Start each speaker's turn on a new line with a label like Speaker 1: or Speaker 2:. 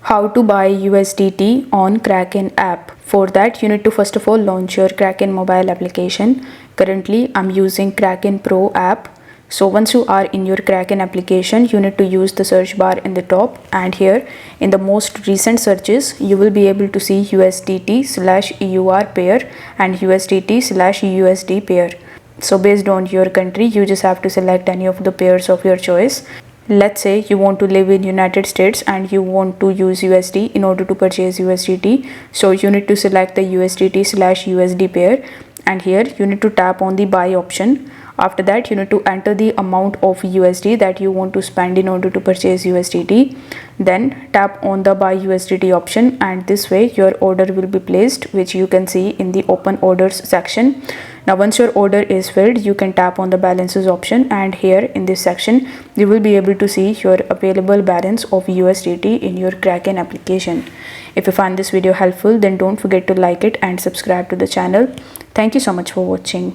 Speaker 1: How to buy USDT on Kraken app. For that, you need to first of all launch your Kraken mobile application. Currently, I'm using Kraken Pro app. So once you are in your Kraken application, you need to use the search bar in the top, and here in the most recent searches, you will be able to see USDT/EUR pair and USDT/USD pair. So based on your country, you just have to select any of the pairs of your choice. Let's say you want to live in United States and you want to use USD in order to purchase USDT. So you need to select the USDT/USD pair, and here you need to tap on the buy option. After that, you need to enter the amount of USD that you want to spend in order to purchase USDT. Then tap on the buy USDT option, and this way your order will be placed, which you can see in the open orders section. Now once your order is filled, you can tap on the balances option, and here in this section you will be able to see your available balance of USDT in your Kraken application. If you find this video helpful, then don't forget to like it and subscribe to the channel. Thank you so much for watching.